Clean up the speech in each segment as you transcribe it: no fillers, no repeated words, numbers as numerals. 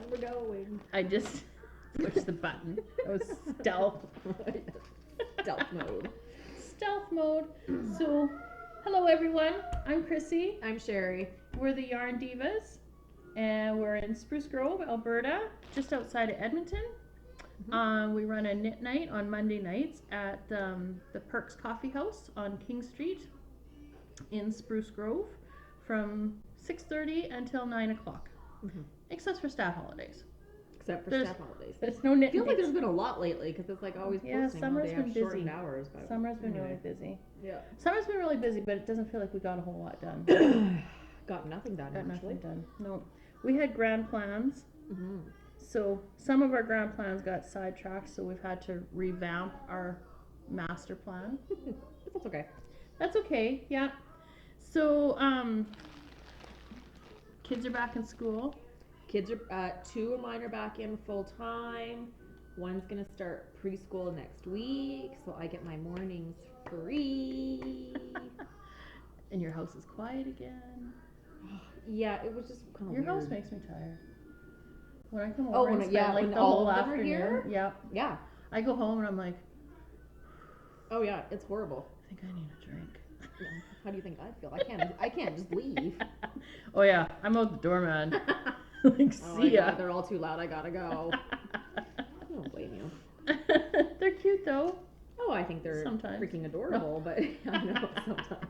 we're going. I just pushed the button. It was stealth. Stealth mode. Stealth mode. So, hello everyone. I'm Chrissy. I'm Sherri. We're the Yarn Divas, and we're in Spruce Grove, Alberta, just outside of Edmonton. We run a knit night on Monday nights at the Perks Coffee House on King Street in Spruce Grove from 6:30 until 9 o'clock, except for staff holidays. Except for staff holidays. There's no knit. I feel like there's been a lot lately because it's like always posting. Summer's they been have busy. Shortened hours, but Summer's been anyway. really busy. Yeah. Summer's been really busy, but it doesn't feel like we got a whole lot done. Got nothing done. Got actually. nothing done. No. We had grand plans. Mm-hmm. So some of our grand plans got sidetracked, so we've had to revamp our master plan. That's okay. That's okay, yeah. So, kids are back in school. Kids are, 2 of mine are back in full time. One's gonna start preschool next week, so I get my mornings free. And your house is quiet again. Yeah, it was just kind of Your weird. house makes me tired. When I come Oh, over and when- spend yeah, like when the all whole of them are afternoon. here? Yep. Yeah. I go home and I'm like, Oh yeah, it's horrible. I think I need a drink. Yeah. How do you think I feel? I can't just leave. Oh yeah, I'm out the door, man. Like, Oh see my ya. God, they're all too loud. I gotta go. I don't blame you. They're cute though. Oh, I think they're Sometimes. freaking adorable, but I know sometimes.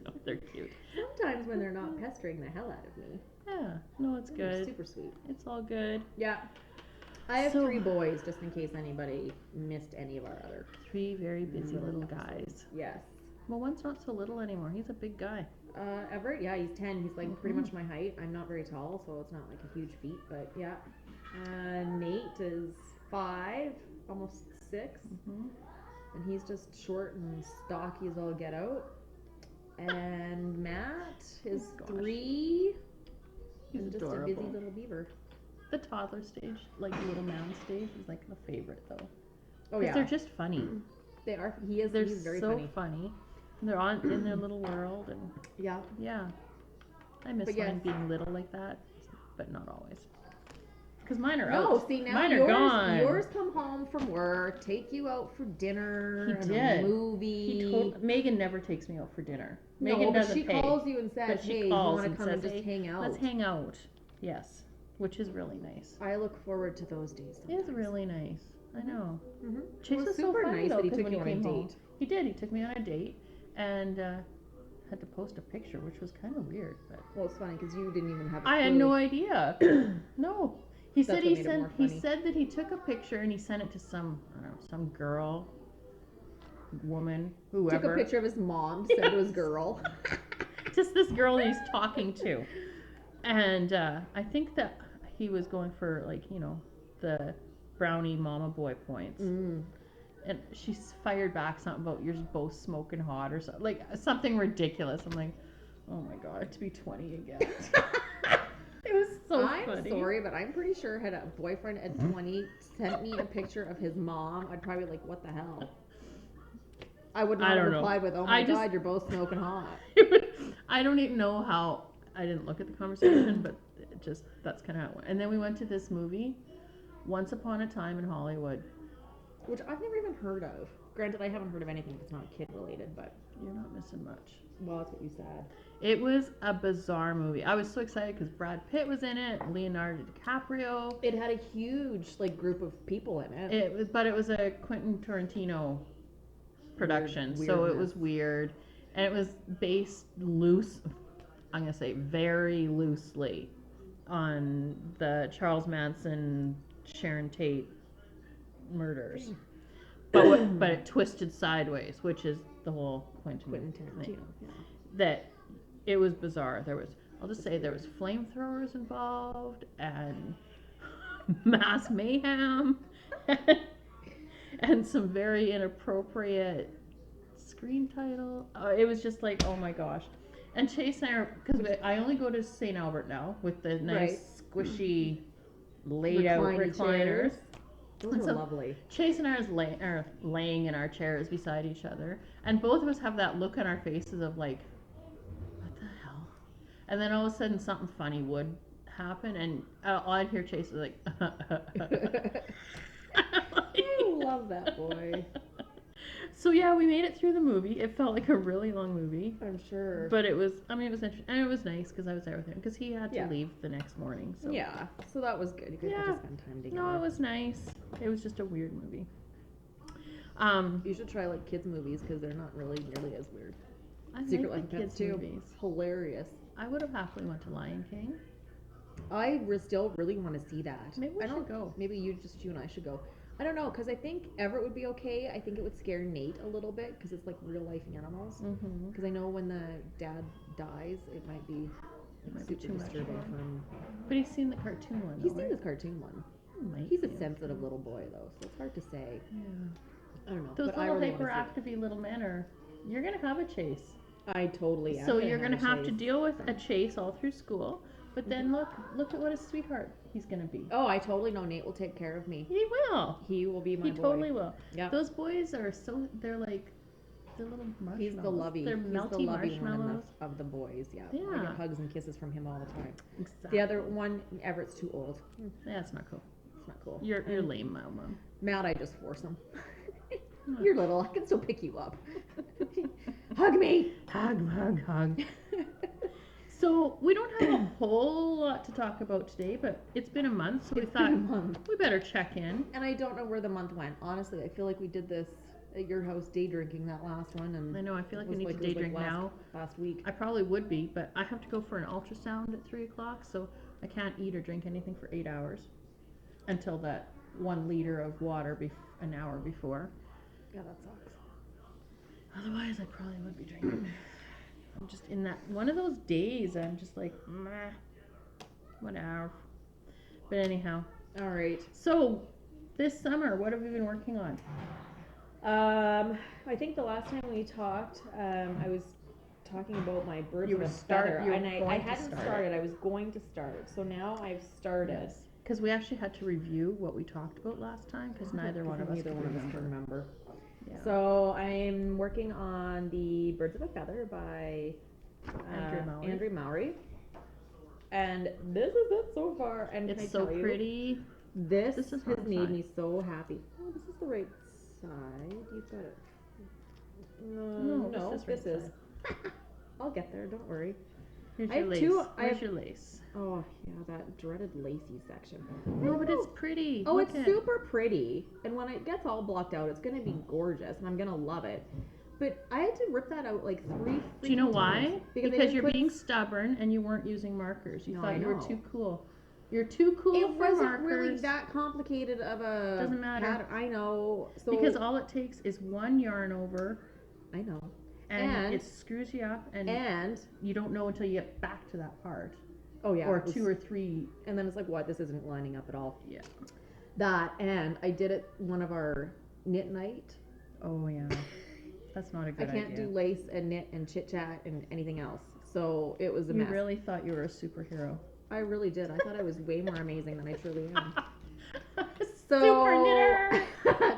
No, they're cute. Sometimes when they're not pestering the hell out of me. Yeah, no, it's They're good. super sweet. It's all good. Yeah. I have So- 3 boys, just in case anybody missed any of our other. 3 very busy little guys. Yes. Well, one's not so little anymore. He's a big guy. Everett, yeah, he's 10. He's like pretty much my height. I'm not very tall, so it's not like a huge feat, but yeah. Nate is 5, almost 6, and he's just short and stocky as all get out. And Matt is Oh, gosh. 3. He's and just adorable. a busy little beaver. The toddler stage, like little man stage, is like the favorite though. Oh 'Cause yeah, they're just funny. they are. They're He's very so funny. They're on in their little world, and Yeah. yeah, I miss But yes. mine being little like that, but not always. Because mine are No, out. see now Mine are yours, gone. yours come home from work, take you out for dinner, He and did. a movie. Megan never takes me out for dinner. No, Megan but doesn't she pay. calls you and says, But she "Hey, you calls want to and come and says, just "Hey, hang out?" Let's hang out. Yes, which is really nice. I look forward to those days. It is really nice. I know. Mm-hmm. Chase It was was super so funny, nice though, that he 'cause took when you on a came home- date. He did. He took me on a date, and had to post a picture, which was kind of weird. But Well, it's funny because you didn't even have. I had no idea. No, he That's said what he made it sent. more He funny. said that he took a picture and he sent it to some, I don't know, some girl, woman, whoever. Took a picture of his mom, said it was girl. Just this girl he's talking to, and I think that he was going for like the brownie mama boy points. And she fired back something about you're both smoking hot or something, like something ridiculous. I'm like, oh my god, to be 20 again. It was so I'm funny. sorry, but I'm pretty sure had a boyfriend at 20 sent me a picture of his mom, I'd probably be like, what the hell? I would not I have don't know. replied with, oh my god, you're both smoking hot. I don't even know how. I didn't look at the conversation, but it just that's kind of how it went. And then we went to this movie, Once Upon a Time in Hollywood. Which I've never even heard of. Granted, I haven't heard of anything that's not kid related, but You're not missing much. well, that's what you said. It was a bizarre movie. I was so excited because Brad Pitt was in it, Leonardo DiCaprio. It had a huge group of people in it. But it was a Quentin Tarantino production, so it was weird, and it was based loose. I'm gonna say very loosely on the Charles Manson, Sharon Tate murders, but it twisted sideways, which is the whole Quentin Tarantino. thing. Yeah. That it was bizarre. I'll just say there was flamethrowers involved and mass mayhem and some very inappropriate screen title. It was just like, oh my gosh. And Chase and I because I only go to St. Albert now with the nice squishy laid out recliners. Those were lovely. Chase and I are laying in our chairs beside each other, and both of us have that look on our faces of like, what the hell? And then all of a sudden something funny would happen, and all I'd hear Chase is like, I love that boy. So yeah, we made it through the movie. It felt like a really long movie. I'm sure. But it was interesting. And it was nice because I was there with him because he had to leave the next morning. So yeah, so that was good. You guys got to spend time together. No, it was nice. It was just a weird movie. You should try like kids movies because they're not really nearly as weird. I Secret like Life the of Pets kids too. movies. Hilarious. I would have happily went to Lion King. I still really want to see that. Maybe we should go. Maybe you and I should go. I don't know, because I think Everett would be okay. I think it would scare Nate a little bit because it's like real life animals. Because I know when the dad dies, it might be super disturbing for him. But he's seen the cartoon one. He's seen this cartoon one. He's a sensitive little boy though, so it's hard to say. Yeah. I don't know. Those but little I really hyperactive little men are. You're gonna have a chase. I totally am. So you're gonna have to deal with a chase all through school. But then look at what a sweetheart he's gonna be. Oh, I totally know Nate will take care of me. He will. He will be my boy. He totally will. Yeah. Those boys are they're like, they're little marshmallows. He's the lovey. They're melty marshmallows. Of the boys, yeah. Yeah. I get hugs and kisses from him all the time. Exactly. The other one, Everett's too old. Yeah, it's not cool. It's not cool. You're lame, Mom. Matt, I just force him. You're little. I can still pick you up. Hug me. Hug. So we don't have a whole lot to talk about today, but it's been a month, so we thought we better check in. And I don't know where the month went. Honestly, I feel like we did this at your house day drinking that last one, and I know. I feel like we need to day drink now. Last week. I probably would be, but I have to go for an ultrasound at 3:00, so I can't eat or drink anything for 8 hours until that 1 liter of water an hour before. Yeah, that sucks. Otherwise, I probably would be drinking. I'm just in that one of those days. I'm just like, meh, whatever. But anyhow. All right. So, this summer, what have we been working on? I think the last time we talked, I was talking about my birds of a feather, and I hadn't started. I was going to start, so now I've started. Yes. Because we actually had to review what we talked about last time, because neither one of us could remember. Yeah. So I'm working on the Birds of a Feather by Andrew Mowry. And this is it so far. And it's so pretty. This has made me so happy. Oh, this is the right side. You've got it. No, this is. I'll get there. Don't worry. Here's your lace. Here's your lace. Oh, yeah, that dreaded lacy section. No, but it's pretty. Oh, it's super pretty. And when it gets all blocked out, it's going to be gorgeous, and I'm going to love it. But I had to rip that out like 3 times. Do you know why? Because you're being stubborn and you weren't using markers. You thought you were too cool. You're too cool for markers. It wasn't really that complicated of a Doesn't matter. pattern. I know. So because all it takes is 1 yarn over. I know. And it screws you up, and you don't know until you get back to that part. Oh yeah. Or 2 or 3. And then it's like, what? This isn't lining up at all. Yeah. That, and I did it one of our knit night. Oh yeah. That's not a good idea. I can't do lace and knit and chit chat and anything else. So it was a mess. You really thought you were a superhero. I really did. I thought I was way more amazing than I truly am. Super knitter.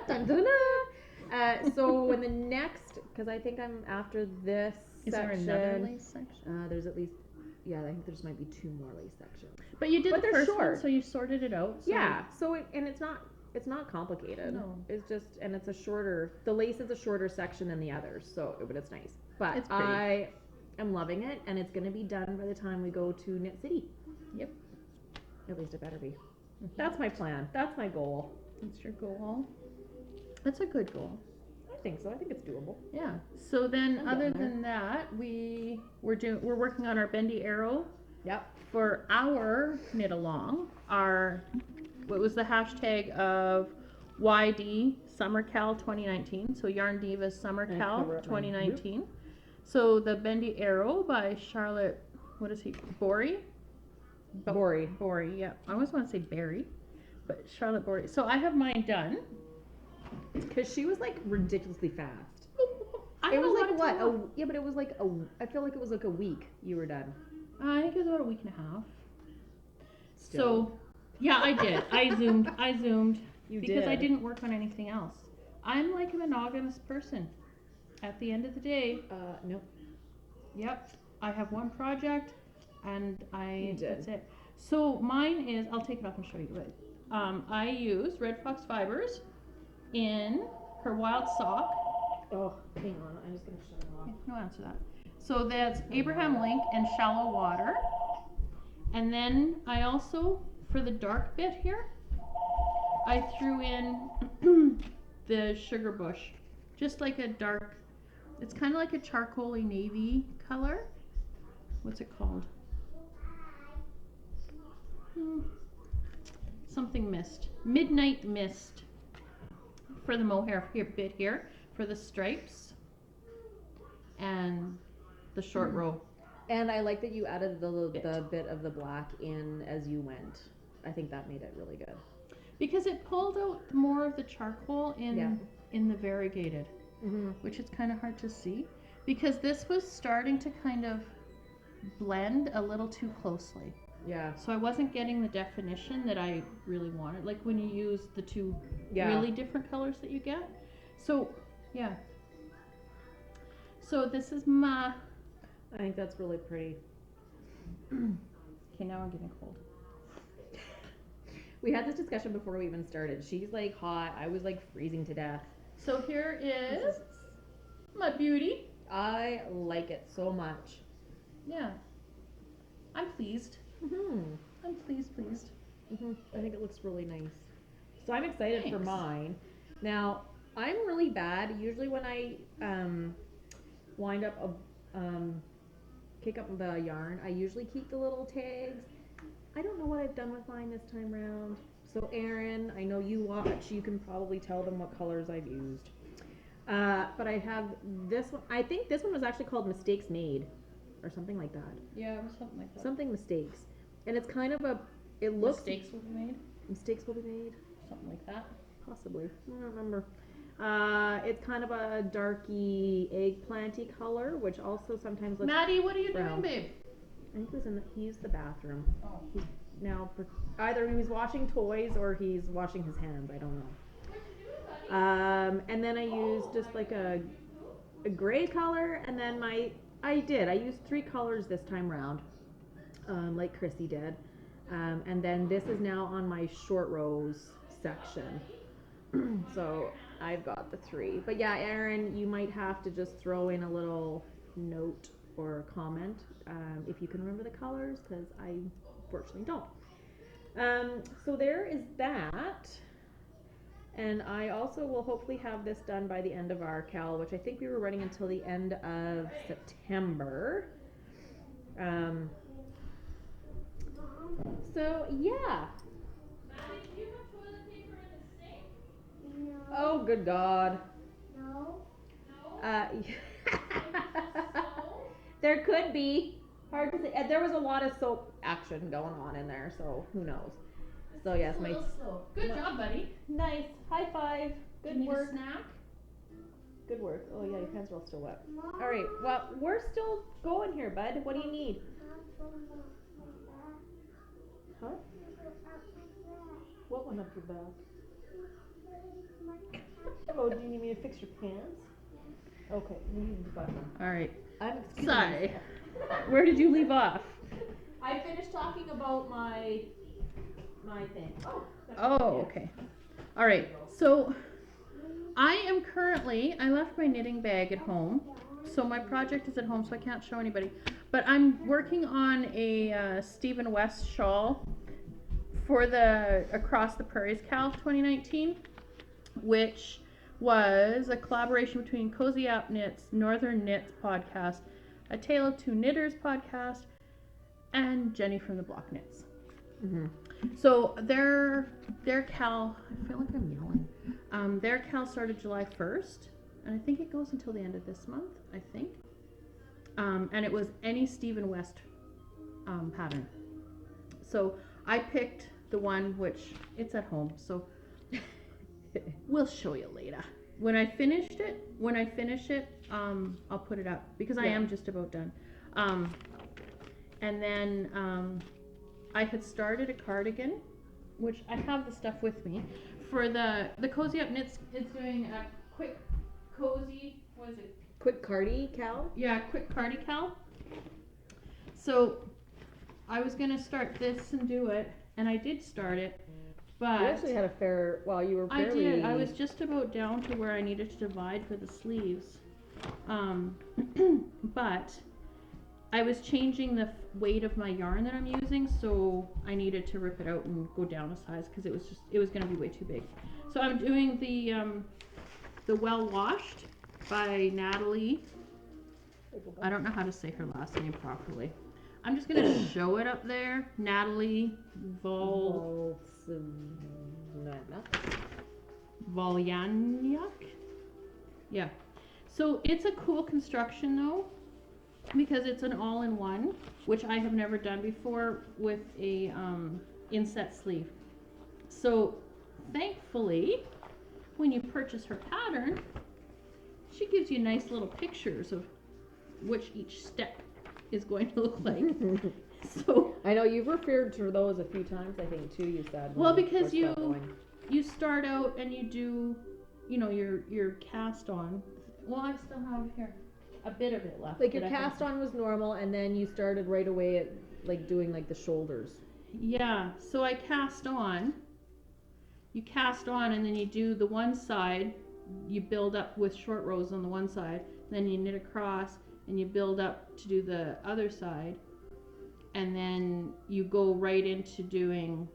Dun, dun, dun. So when the next, because I think I'm after this Is section. there another lace section? There's at least, I think there's might be 2 more lace sections. But you did the first short. one, so you sorted it out. So yeah. So it's not complicated. No. It's just, and it's a shorter. The lace is a shorter section than the others. So, but it's nice. But it's pretty. I am loving it, and it's going to be done by the time we go to Knit City. Yep. At least it better be. Mm-hmm. That's my plan. That's my goal. That's your goal. That's a good goal. I think so. I think it's doable. Yeah. So then, other than that, we're working on our bendy arrow. Yep. For our knit along, what was the hashtag of YD SummerCal 2019? So Yarn Divas SummerCal 2019. So the bendy arrow by Charlotte. What is he? Borey. Borey. Yeah. I always want to say Barry, but Charlotte Borey. So I have mine done. Because she was like ridiculously fast. It was like what? But it was like I feel like it was like a week you were done. I think it was about a week and a half. Still. So, yeah, I did. I zoomed. Because I didn't work on anything else. I'm like a monogamous person. At the end of the day. Nope. Yep. I have one project, and that's it. So mine is, I'll take it off and show you it. I use Red Fox Fibers in her Wild Sock. Oh, hang on. I'm just going to shut it off. No answer that. So that's Abraham Link and Shallow Water. And then I also, for the dark bit here, I threw in the Sugar Bush. Just like a dark, it's kind of like a charcoaly navy color. What's it called? Something mist. Midnight Mist for the mohair here, bit here, for the stripes and the short row. And I like that you added the bit of the black in as you went. I think that made it really good. Because it pulled out more of the charcoal in the variegated, which is kind of hard to see. Because this was starting to kind of blend a little too closely. Yeah. So I wasn't getting the definition that I really wanted. Like when you use the two really different colors that you get. So, yeah. So this is my... I think that's really pretty. Okay, now I'm getting cold. We had this discussion before we even started. She's like hot. I was like freezing to death. So here is my beauty. I like it so much. Yeah. I'm pleased. I'm pleased. I think it looks really nice. So I'm excited for mine. Now, I'm really bad. Usually when I wind up kick up the yarn, I usually keep the little tags. I don't know what I've done with mine this time around. So Erin, I know you watch. You can probably tell them what colors I've used. But I have this one. I think this one was actually called Mistakes Made or something like that. Yeah, it was something like that. Something Mistakes. And it's kind of it looks... Mistakes will be made? Mistakes will be made? Something like that. Possibly. I don't remember. It's kind of a darky eggplanty color, which also sometimes looks... Maddie, what are you brown. doing, babe? I think he used the bathroom. Oh. He's now... Either he's washing toys or he's washing his hands. I don't know. And then I used just like a gray color, and then I used 3 colors this time round, like Chrissy did. And then this is now on my short rows section. So I've got the 3. But yeah, Erin, you might have to just throw in a little note or comment if you can remember the colors, because I unfortunately don't. So there is that. And I also will hopefully have this done by the end of our cal, which I think we were running until the end of September. So yeah. Maddie, do you have toilet paper in the sink? No. Oh, good God. No. There could be. Hard to say. There was a lot of soap action going on in there, so who knows. So yes, my Good job, buddy. nice high five. Good Need work. a snack? Good work. Oh yeah, your pants are all still wet. All right. Well, we're still going here, bud. What do you need? Huh? What went up your back? Oh, do you need me to fix your pants? Okay. All right. I'm Sorry. Where did you leave off? I finished talking about my thing. Oh, okay. All right. So I left my knitting bag at home. So my project is at home, so I can't show anybody. But I'm working on a Stephen West shawl for the Across the Prairies Cal 2019, which was a collaboration between Cozy Up Knits, Northern Knits podcast, A Tale of Two Knitters podcast, and Jenny from the Block Knits. Mm-hmm. So their cal, I feel like I'm yelling. Their cal started July 1st, and I think it goes until the end of this month, I think. And it was any Stephen West pattern. So I picked the one which it's at home, so we'll show you later. When I finish it, I'll put it up because I am just about done. And then I had started a cardigan, which I have the stuff with me. For the Cozy Up Knits is doing a quick cozy, what is it? Quick cardi cal? Yeah, quick cardi cal. So I was gonna start this and do it, and I did start it, but You actually had a fair, well, you were I fairly. did. I was just about down to where I needed to divide for the sleeves. But I was changing the weight of my yarn that I'm using, so I needed to rip it out and go down a size because it was going to be way too big. So I'm doing the Well Washed by Natalie. I don't know how to say her last name properly. I'm just going to show it up there. Natalie Volyanyak. Yeah. So it's a cool construction though, because it's an all-in-one, which I have never done before with a inset sleeve. So thankfully, when you purchase her pattern, she gives you nice little pictures of which each step is going to look like. So I know you've referred to those a few times, I think too, you said. well, because you start out and you do, you know, your cast on. Well, I still have here a bit of it left. Like your cast on was normal, and then you started right away at like doing like the shoulders. Yeah, so I cast on. You cast on, and then you do the one side. You build up with short rows on the one side, then you knit across, and you build up to do the other side, and then you go right into doing.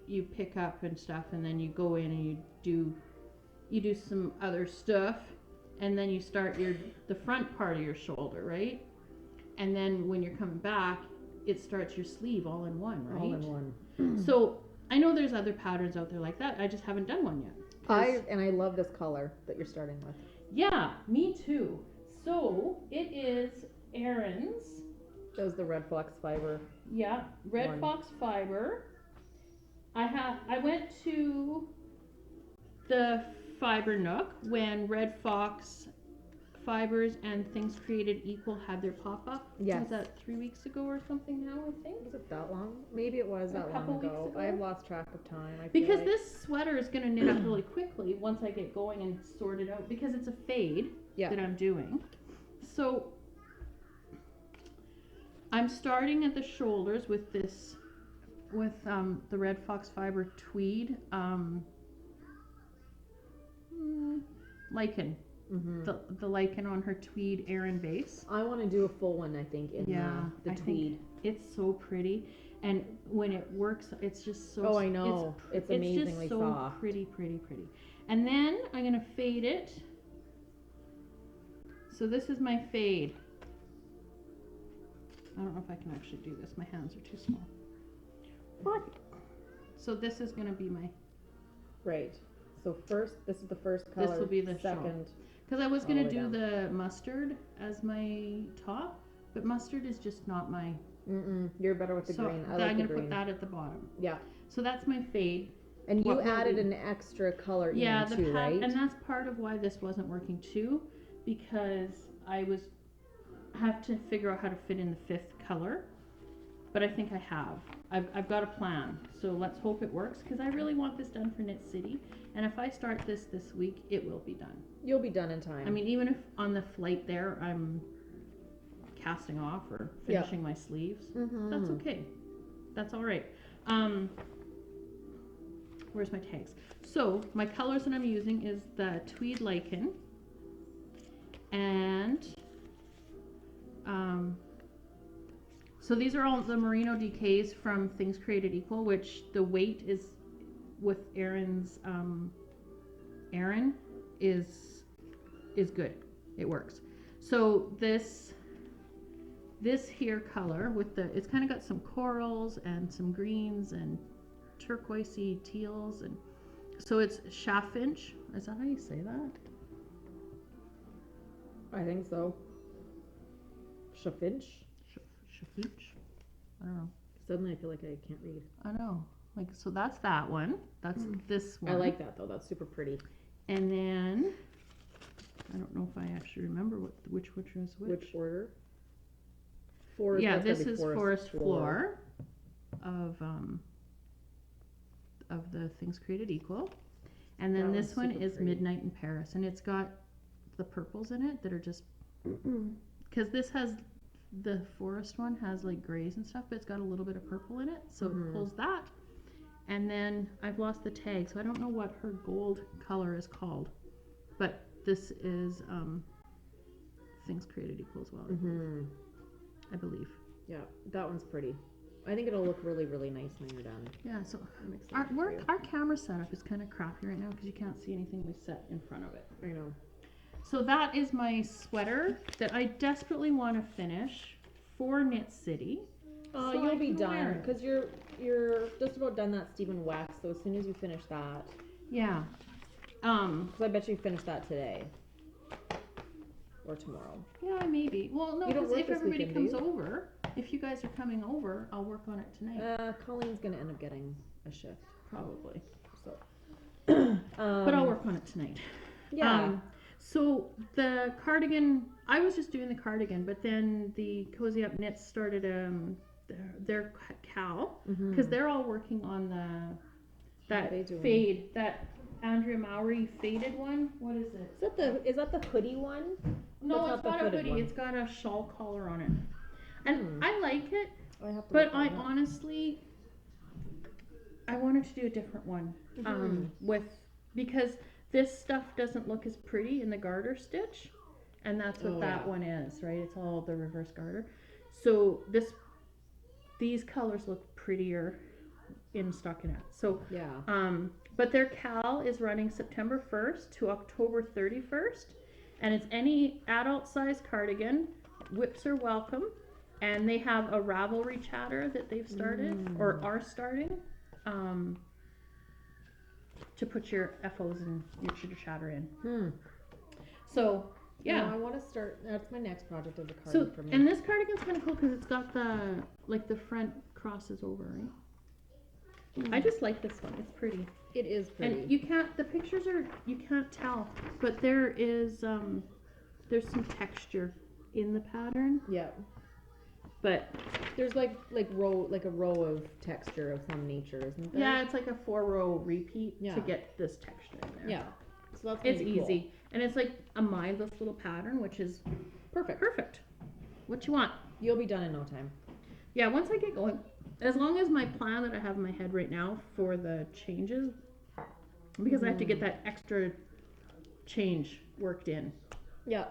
You pick up and stuff, and then you go in and you do some other stuff. And then you start the front part of your shoulder, right? And then when you're coming back, it starts your sleeve all in one, right? All in one. So I know there's other patterns out there like that. I just haven't done one yet. I love this color that you're starting with. Yeah, me too. So it is Erin's. That was the Red Fox fiber. Yeah, Red Fox fiber. I went to the Fiber Nook when Red Fox Fibers and Things Created Equal had their pop-up. Yes. Was that 3 weeks ago or something now, I think? Was it that long? Maybe it was that long ago. I've lost track of time. Because this sweater is going to knit up really quickly once I get going and sort it out, because it's a fade that I'm doing. So I'm starting at the shoulders with this, with the Red Fox Fiber tweed lichen. Mm-hmm. The lichen on her tweed Aran base. I want to do a full one, I think, in the tweed. It's so pretty, and when it works, it's just so. Oh, I know. It's amazingly just so soft. Pretty. And then I'm gonna fade it. So this is my fade. I don't know if I can actually do this. My hands are too small. What? So this is gonna be my. Right. So first, this is the first color. This will be the second. Because I was gonna do the mustard as my top, but mustard is just not my. You're better with the green. I like I'm the gonna green. put that at the bottom. Yeah. So that's my fade. And you added an extra color in too, right? And that's part of why this wasn't working too, because I have to figure out how to fit in the fifth color. But I think I have. I've got a plan. So let's hope it works, because I really want this done for Knit City. And if I start this week, it will be done. You'll be done in time. I mean, even if on the flight there I'm casting off or finishing my sleeves, that's okay. That's all right. Where's my tags? So my colors that I'm using is the tweed lichen and so these are all the merino DKs from Things Created Equal, which the weight is with Erin's Aran is good. It works. So this here color with it's kind of got some corals and some greens and turquoisey teals, and so it's chaffinch. Is that how you say that? I think so. Chaffinch? Chaffinch? I don't know. Suddenly I feel like I can't read. I know. Like, so that's that one. That's this one. I like that though. That's super pretty. And then I don't know if I actually remember which is which. Which order? This is Forest Floor of the Things Created Equal. And then this one is pretty. Midnight in Paris, and it's got the purples in it that are just because this has the forest one has like grays and stuff, but it's got a little bit of purple in it, so it pulls that. And then I've lost the tag, so I don't know what her gold color is called, but this is things created equals value, I believe. Yeah, that one's pretty. I think it'll look really, really nice when you're done. Yeah, so I'm excited our for you. our camera setup is kind of crappy right now because you can't see anything we set in front of it. I know. So that is my sweater that I desperately want to finish for Knit City. Oh, So I you'll be can wear done it. because you're just about done that Stephen Wax. So as soon as you finish that, Yeah. because I bet you finish that today or tomorrow. Yeah, maybe. Well, no, You don't because work if this everybody weekend, do comes you? over, if you guys are coming over, I'll work on it tonight. Colleen's gonna end up getting a shift, Probably. so. But I'll work on it tonight. Yeah. So the cardigan, I was just doing the cardigan, but then the Cozy Up Knits started their cowl because they're all working on that they doing? fade, that Andrea Mowry faded one. What is it? Is that the hoodie one? No, That's it's not the got a hooded hoodie. one. It's got a shawl collar on it, and I like it. I have to. But look I on that. honestly, I wanted to do a different one, because this stuff doesn't look as pretty in the garter stitch, and that's what that one is, right? It's all the reverse garter. So these colors look prettier in stockinette. So Yeah. but their cal is running September 1st to October 31st, and it's any adult size cardigan. Whips are welcome. And they have a Ravelry chatter that they've started or are starting to put your FOs and your chitter chatter in. So yeah, No, I want to start. That's my next project as a so cardigan for me. and this cardigan's kind of cool because it's got the front crosses over, right? I just like this one. It's pretty. It is pretty. And the pictures you can't tell, but there is there's some texture in the pattern. Yeah. But There's like a row of texture of some nature, isn't there? yeah, it's like a 4-row repeat Yeah. to get this texture in there. Yeah. So that's It's gonna be cool. easy. And it's like a mindless little pattern, which is perfect. What you want. You'll be done in no time. Yeah, once I get going, as long as my plan that I have in my head right now for the changes, because I have to get that extra change worked in Yeah.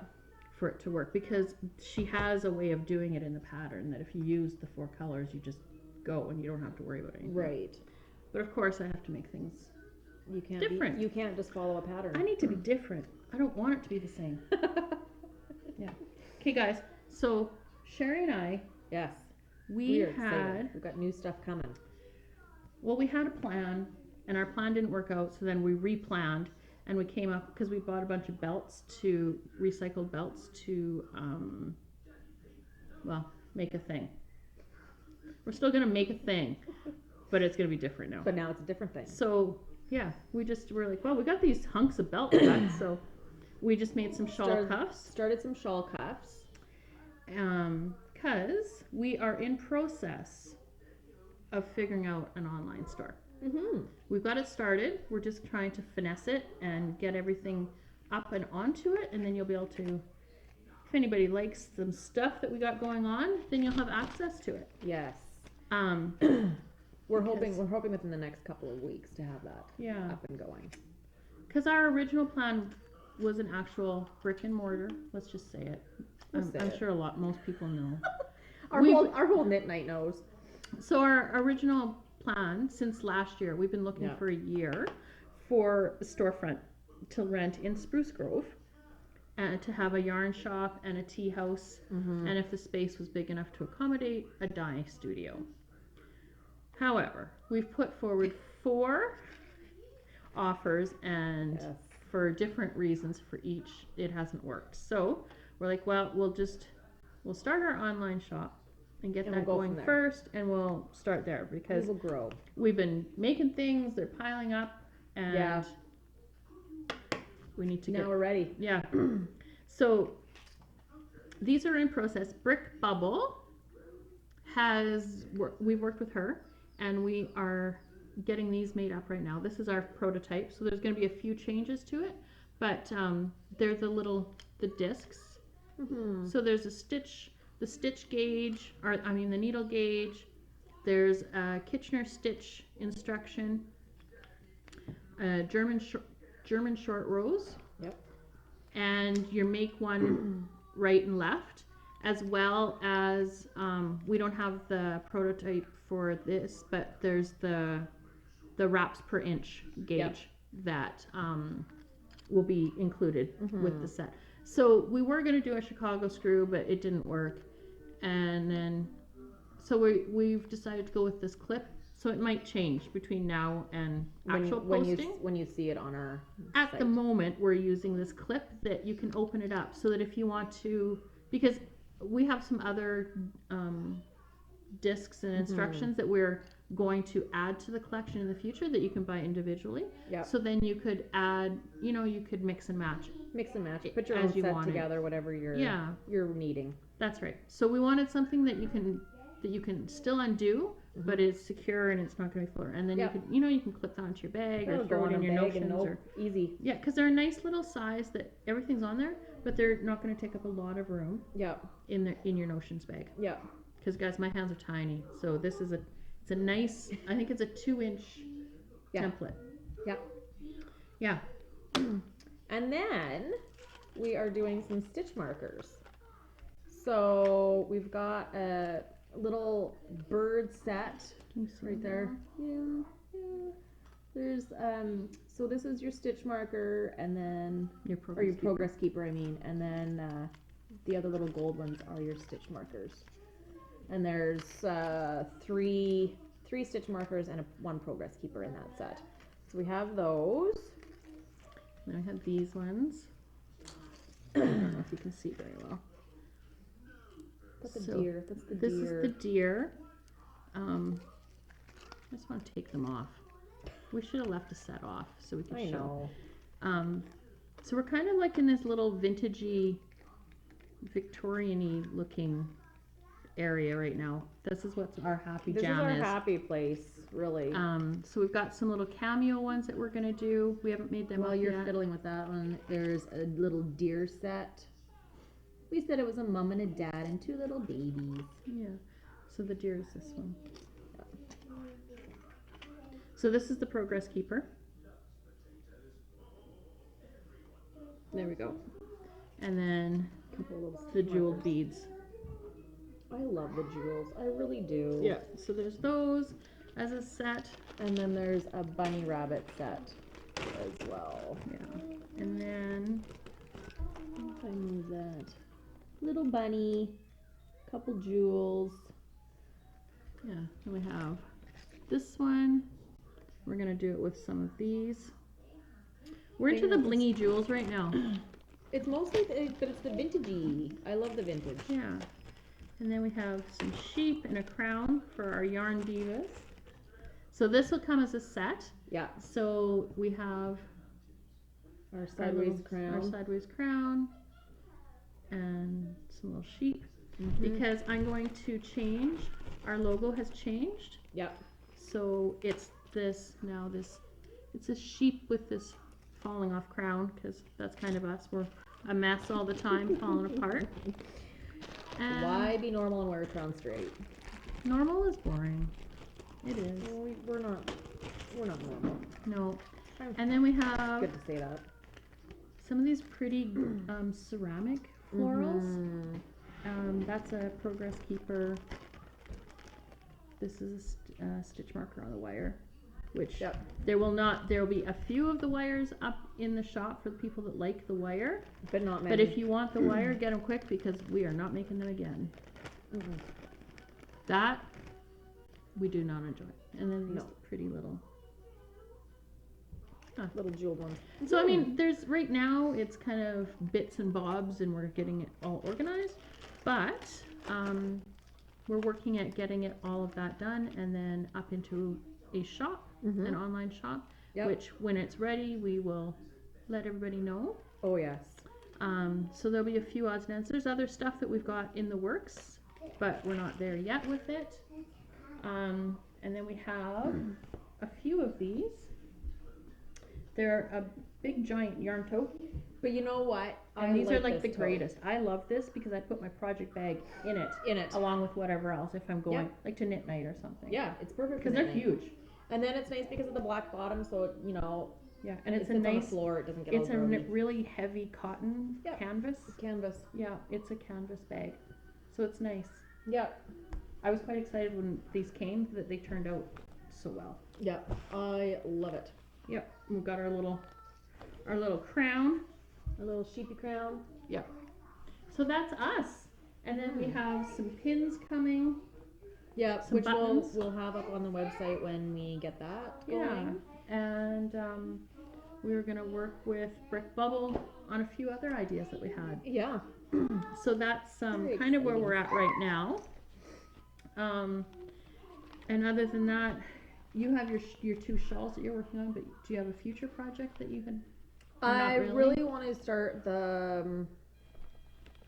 for it to work, because she has a way of doing it in the pattern that if you use the 4 colors, you just go and you don't have to worry about anything. Right. But of course, I have to make things You can't different. you can't just follow a pattern. I need to be different. I don't want it to be the same. Yeah. Okay, guys. So Sherri and I, Yes. we are excited. had We've got new stuff coming. we had a plan, and our plan didn't work out. So then we replanned, and we came up because we bought a bunch of recycled belts to make a thing. We're still gonna make a thing, but it's gonna be different now. But now it's a different thing. So yeah, we were like, well, we got these hunks of belt cut, so we just made some shawl cuffs. Started some shawl cuffs. Because we are in process of figuring out an online store. We've got it started. We're just trying to finesse it and get everything up and onto it, and then you'll be able to, if anybody likes some stuff that we got going on, then you'll have access to it. Yes. We're hoping within the next couple of weeks to have that up and going. Because our original plan was an actual brick and mortar. Let's just say it. I'm sure most people know. Our whole knit night knows. So our original plan since last year, we've been looking for a year for a storefront to rent in Spruce Grove, and to have a yarn shop and a tea house, and if the space was big enough to accommodate, a dye studio. However, we've put forward 4 offers, and for different reasons for each, it hasn't worked. So we're like, well, we'll start our online shop and get that going first, and we'll start there because we'll grow. We've been making things, they're piling up, and we need to now we're ready. Yeah. So these are in process. Brick Bubble we've worked with her, and we are getting these made up right now. This is our prototype, so there's going to be a few changes to it, but they're the discs. So there's the stitch gauge, the needle gauge. There's a Kitchener stitch instruction, German short rows. Yep. And your make one right and left, as well as we don't have the prototype for this, but there's the wraps per inch gauge that will be included with the set. So we were going to do a Chicago screw, but it didn't work, and then so we've decided to go with this clip. So it might change between now and actual posting. When you see it on our At site. the moment, we're using this clip that you can open it up so that if you want to, because we have some other discs and instructions that we're going to add to the collection in the future that you can buy individually. Yeah. So then you could add, you could mix and match. Mix and match. Put your as own you set want it. together, whatever you're needing. That's right. So we wanted something that you can still undo, but it's secure and it's not going to be floor. And then you can clip that onto your bag or throw it in your notions or easy. Yeah, because they're a nice little size that everything's on there, but they're not going to take up a lot of room. Yeah. In your notions bag. Yeah. Because guys, my hands are tiny, so this is it's a nice. I think it's a 2-inch template. Yeah. Yeah. And then we are doing some stitch markers. So we've got a little bird set right there. Yeah. There's so this is your stitch marker, and then your progress keeper, and then the other little gold ones are your stitch markers. And there's three stitch markers and one progress keeper in that set. So we have those. And I have these ones. I don't know if you can see very well. That's the deer. That's the this deer. This is the deer. I just want to take them off. We should have left a set off so we could show. I know. So we're kind of like in this little vintagey, Victorian-y looking area right now. This is what's our happy jam This is our happy place, really. So we've got some little cameo ones that we're gonna do. We haven't made them While up you're yet. fiddling with that one, there's a little deer set. We said it was a mom and a dad and 2 little babies. Yeah. So the deer is this one. So this is the progress keeper. There we go. And then the jeweled beads. I love the jewels. I really do. Yeah. So there's those as a set. And then there's a bunny rabbit set as well. Yeah. And then if I move that. Little bunny, couple jewels. Yeah, and we have this one. We're gonna do it with some of these. We're into the blingy jewels right now. It's mostly, but it's the vintagey. I love the vintage. Yeah. And then we have some sheep and a crown for our yarn divas. So this will come as a set. Yeah. So we have our sideways crown, and some little sheep. Because I'm going to change. Our logo has changed. Yep. So it's this now. It's a sheep with this falling off crown, because that's kind of us. We're a mess all the time, falling apart. And why be normal and wear a crown straight? Normal is boring. It is. Well, we're not normal. No. And then we have Good to say that. some of these pretty ceramic florals. That's a progress keeper. This is a stitch marker on the wire, which there will be a few of the wires up in the shop for the people that like the wire, but not many. But if you want the wire, get them quick, because we are not making them again. That we do not enjoy. And then these pretty little jeweled ones. So I mean, there's right now it's kind of bits and bobs, and we're getting it all organized, but we're working at getting it all of that done, and then up into a shop, an online shop, which when it's ready, we will let everybody know. Oh yes. So there'll be a few odds and ends. There's other stuff that we've got in the works, but we're not there yet with it. And then we have a few of these. They're a big giant yarn tote. But you know what? And these are like the this tote. greatest. I love this because I put my project bag in it. Along with whatever else if I'm going like to knit night or something. Yeah, it's perfect. Because they're huge. And then it's nice because of the black bottom, so it, Yeah, and it's it a sits on the nice floor. It doesn't get It's all a grody. really heavy cotton canvas. Canvas. Yeah, it's a canvas bag. So it's nice. Yeah. I was quite excited when these came that they turned out so well. Yeah, I love it. Yep. We've got our little crown. A little sheepy crown. Yep. So that's us. And then we have some pins coming. Yeah, Some which buttons. we'll have up on the website when we get that going. Yeah. And we were gonna work with Brick Bubble on a few other ideas that we had. Yeah. So that's Very kind of where exciting. we're at right now. And other than that, you have your two shawls that you're working on, but do you have a future project that you can? I really want to start the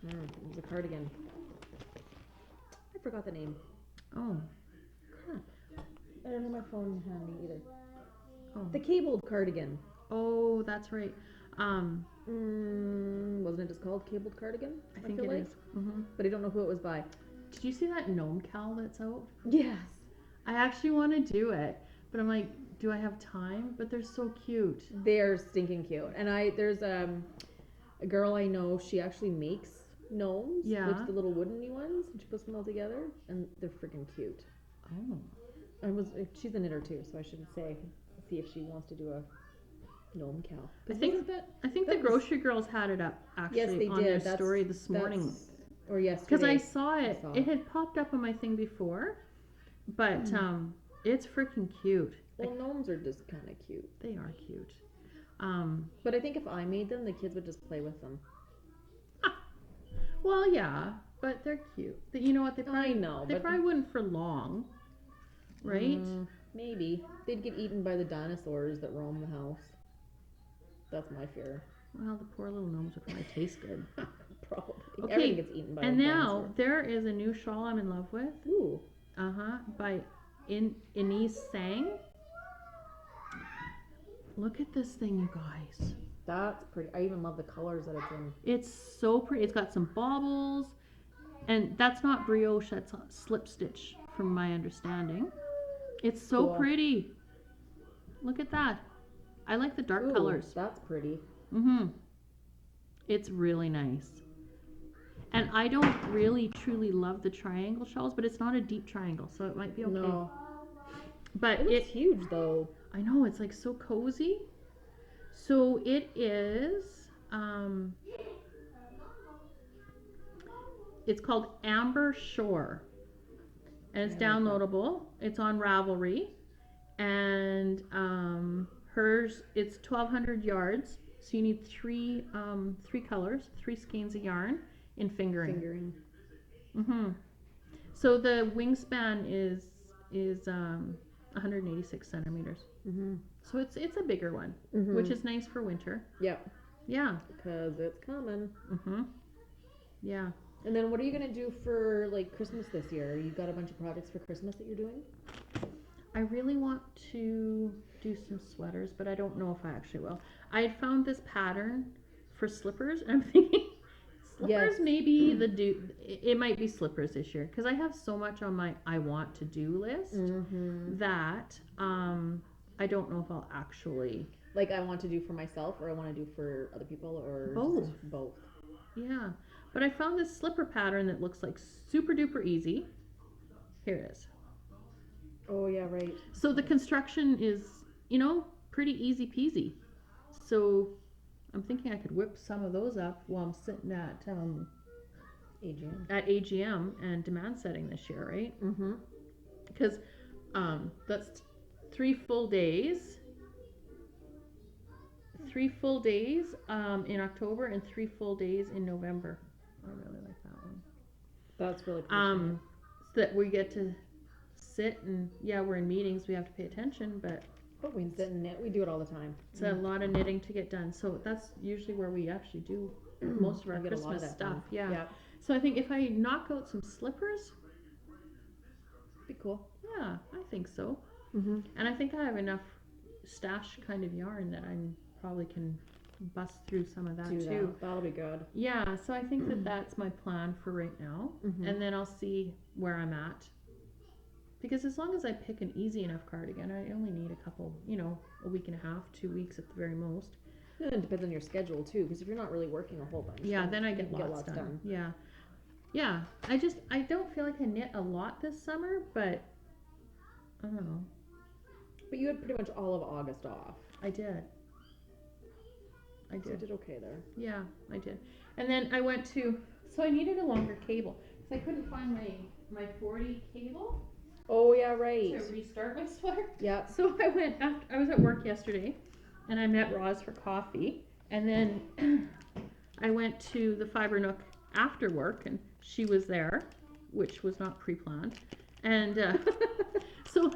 it was a cardigan. I forgot the name. Oh. Crap. I don't have my phone handy either. Oh. The cabled cardigan. Oh, that's right. Wasn't it just called cabled cardigan? I think feel it like. is. Mm-hmm. But I don't know who it was by. Did you see that gnome cowl that's out? Yes. I actually want to do it, but I'm like, do I have time? But they're so cute. They're stinking cute. And there's a girl I know, she actually makes gnomes. Yeah. Like the little wooden ones, and she puts them all together, and they're freaking cute. Oh. She's a knitter too, so I should see if she wants to do a gnome cowl. I think the grocery girls had it up actually on their story this morning. Or yesterday. Because I saw it. It had popped up on my thing before, but it's freaking cute. Well, gnomes are just kind of cute. They are cute. But I think if I made them, the kids would just play with them. Well, yeah, but they're cute. You know what? They probably wouldn't for long, right? Maybe they'd get eaten by the dinosaurs that roam the house. That's my fear. Well, the poor little gnomes would probably taste good. Probably. Okay, Everything gets eaten by and a now dinosaur. there is a new shawl I'm in love with. Ooh. By Inese Sang. Look at this thing, you guys. That's pretty. I even love the colors that it's in. It's so pretty. It's got some baubles, and that's not brioche. That's slip stitch, from my understanding. It's so Cool. pretty. Look at that. I like the dark Ooh, colors. That's pretty. It's really nice. And I don't really truly love the triangle shawls, but it's not a deep triangle, so it might be okay. No. But It's huge though. I know, it's like so cozy. So it is, it's called Amber Shore. And it's downloadable. It's on Ravelry. And hers, it's 1,200 yards. So you need three colors, 3 skeins of yarn in fingering. So the wingspan is 186 centimeters. So it's a bigger one, which is nice for winter. Yep. Yeah. Because it's coming. Yeah. And then what are you gonna do for like Christmas this year? You got a bunch of projects for Christmas that you're doing? I really want to do some sweaters, but I don't know if I actually will. I had found this pattern for slippers, and I'm thinking slippers maybe it might be slippers this year, because I have so much on my I want to do list that I don't know if I'll actually. Like I want to do for myself, or I want to do for other people, or Both. just both. Yeah, but I found this slipper pattern that looks like super duper easy. Here it is. Oh yeah, right. So the construction is, pretty easy peasy. So I'm thinking I could whip some of those up while I'm sitting at AGM and demand setting this year, right? Because that's 3 full days. 3 full days in October and 3 full days in November. I really like that one. That's really cool. So that we get to sit and we're in meetings, we have to pay attention, but we sit and knit. We do it all the time. it's a lot of knitting to get done. So that's usually where we actually do most of our get a lot of Christmas that stuff. done. Yeah. Yep. So I think if I knock out some slippers, Be cool. yeah, I think so. And And I think I have enough stash kind of yarn that I probably can bust through some of that Do too. that'll be good. Yeah, so I think that that's my plan for right now, and then I'll see where I'm at. Because as long as I pick an easy enough cardigan, I only need a couple, a week and a half, 2 weeks at the very most. And it depends on your schedule too, because if you're not really working a whole bunch, Yeah, then I you get can lots done. Yeah. I don't feel like I knit a lot this summer, but I don't know. But you had pretty much all of August off. I did. So you did okay there. Yeah, I did. And then I went to, so I needed a longer cable. So I couldn't find my 40 cable Oh yeah, right. to restart my sweater. Yeah. So I was at work yesterday, and I met Roz for coffee, and then I went to the Fiber Nook after work, and she was there, which was not pre-planned, and so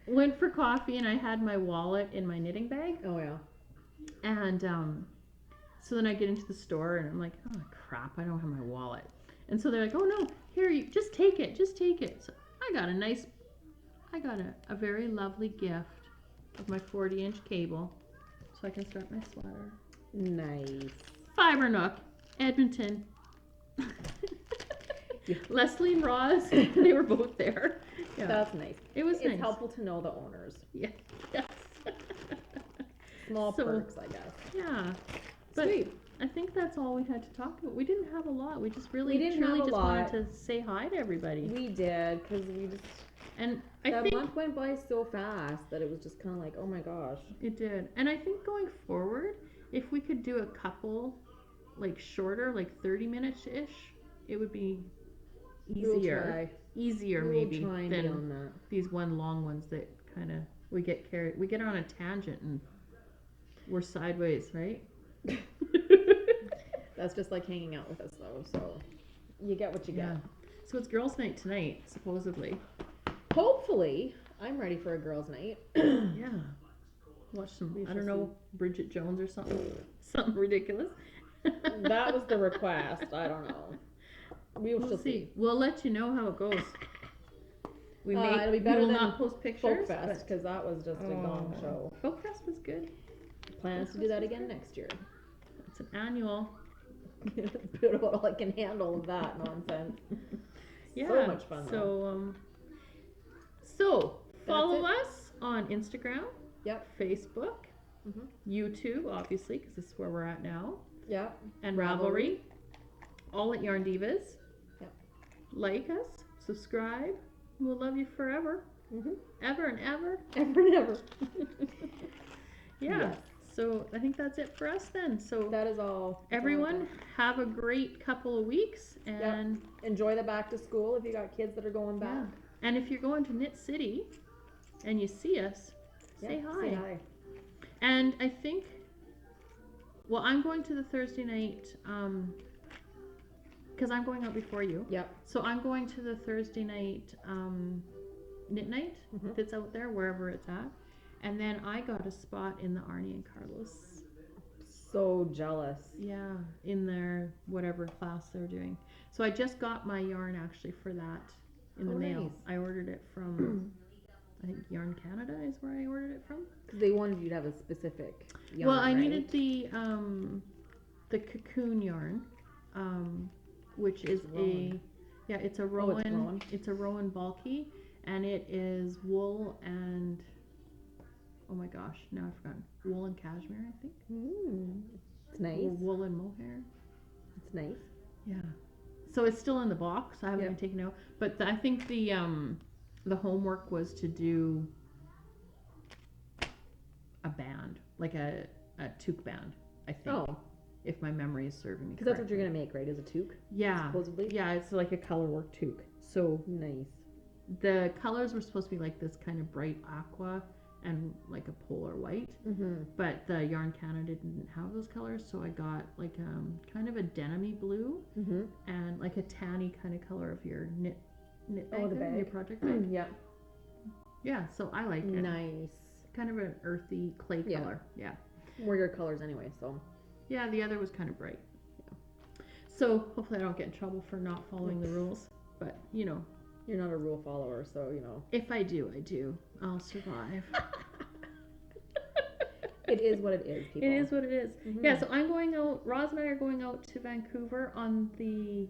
went for coffee, and I had my wallet in my knitting bag, Oh yeah. and so then I get into the store, and I'm like, oh crap, I don't have my wallet, and so they're like, oh no, here, you just take it. So I got a very lovely gift of my 40-inch cable, so I can start my sweater. Nice. Fiber Nook, Edmonton. Leslie and Roz, they were both there. Yeah. That's nice. It was nice. It's helpful to know the owners. Yeah. Yes. Small So, perks, I guess. Yeah. But Sweet. I think that's all we had to talk about. We didn't have a lot. We just really We didn't truly have a just lot. wanted to say hi to everybody. We did, because we just, And I that think month went by so fast that it was just kind of like, oh my gosh. it did. And I think going forward, if we could do a couple, like shorter, like 30 minutes-ish, it would be easier. We'll try. Easier We'll maybe try and than be on that. these one long ones that kind of we get on a tangent and we're sideways, right? That's just like hanging out with us though, so you get what you get. So it's girls' night tonight, supposedly. Hopefully, I'm ready for a girls' night. Yeah. Watch some, We I shall don't know, Bridget Jones or something ridiculous. That was the request. I don't know. We'll see. We'll let you know how it goes. We It'll be better will than not post pictures. Folkfest, because that was just a gong show. Folkfest was good. Plans to do that again next year. It's an annual. Put all I can handle of that nonsense. Yeah. So much fun. So follow us on Instagram. Yep. Facebook. Mhm. YouTube, obviously, because this is where we're at now. Yep. And Ravelry. All at Yarn Divas. Yep. Like us. Subscribe. We'll love you forever. Mhm. Ever and ever. Ever and ever. Yeah. Yes. So I think that's it for us then. So That is all. everyone, have a great couple of weeks, and Enjoy the back to school if you got kids that are going back. and if you're going to Knit City and you see us, say hi. Say hi. And I think, well, I'm going to the Thursday night, because I'm going out before you. Yep. So I'm going to the Thursday night knit night Mhm. that's out there, wherever it's at. And then I got a spot in the Arnie and Carlos. So jealous. Yeah, in their whatever class they're doing. So I just got my yarn actually for that in the Oh, mail. nice. I ordered it from, I think Yarn Canada is where I ordered it from. They wanted you to have a specific yarn, Well, I right? needed the cocoon yarn, which is Rowan. it's a it's Rowan. Rowan. It's a Rowan bulky, and it is wool and, oh my gosh, now I've forgotten. Wool and cashmere, I think. It's nice. Or wool and mohair. It's nice. Yeah. So it's still in the box. I haven't Yep. even taken it out. But I think the homework was to do a band, like a toque band, I think. Oh, If my memory is serving me because that's what correctly. you're gonna make, right? Is a toque, Yeah. supposedly. Yeah, it's like a color work toque. So Nice. the colors were supposed to be like this kind of bright aqua and like a polar white. Mhm. But the Yarn Canada didn't have those colors, so I got like kind of a denim-y blue Mhm. and like a tanny kind of color of your knit bag, Oh, the there, your bag. project bag. Yeah. Yeah, so I like it. Nice. Kind of an earthy clay Yeah. color. Yeah. Were your colors anyway, so. Yeah, the other was kind of bright. Yeah. So hopefully I don't get in trouble for not following the rules. But You're not a rule follower, so if I do, I do. I'll survive. It is what it is, people. It is what it is. Mhm. Yeah, so I'm going out, Roz and I are going out to Vancouver on the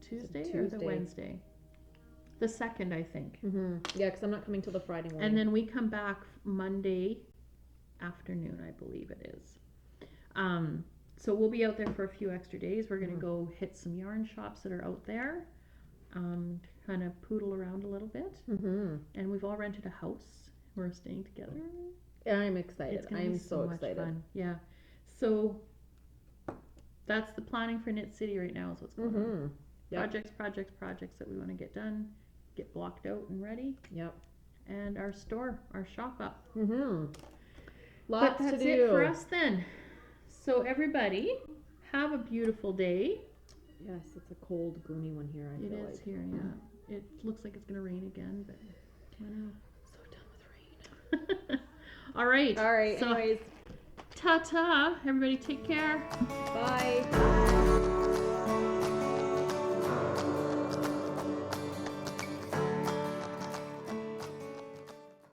Tuesday or the Tuesday. Wednesday? The 2nd, I think. Yeah, because I'm not coming till the Friday morning. And then we come back Monday afternoon, I believe it is. So we'll be out there for a few extra days. We're going to go hit some yarn shops that are out there, kind of poodle around a little bit. And we've all rented a house. We're staying together. I'm excited. It's gonna be I'm so much excited. fun. Yeah. So that's the planning for Knit City right now is what's going on. Yep. Projects that we want to get done, get blocked out and ready. Yep. And our store, our shop up. Lots But that's to do. it for us then. So everybody, have a beautiful day. Yes, it's a cold, gloomy one here. I It feel is like. here, yeah. It looks like it's gonna rain again, but I know. So done with rain. All right. All right. So, Anyways, ta-ta. Everybody take care. bye.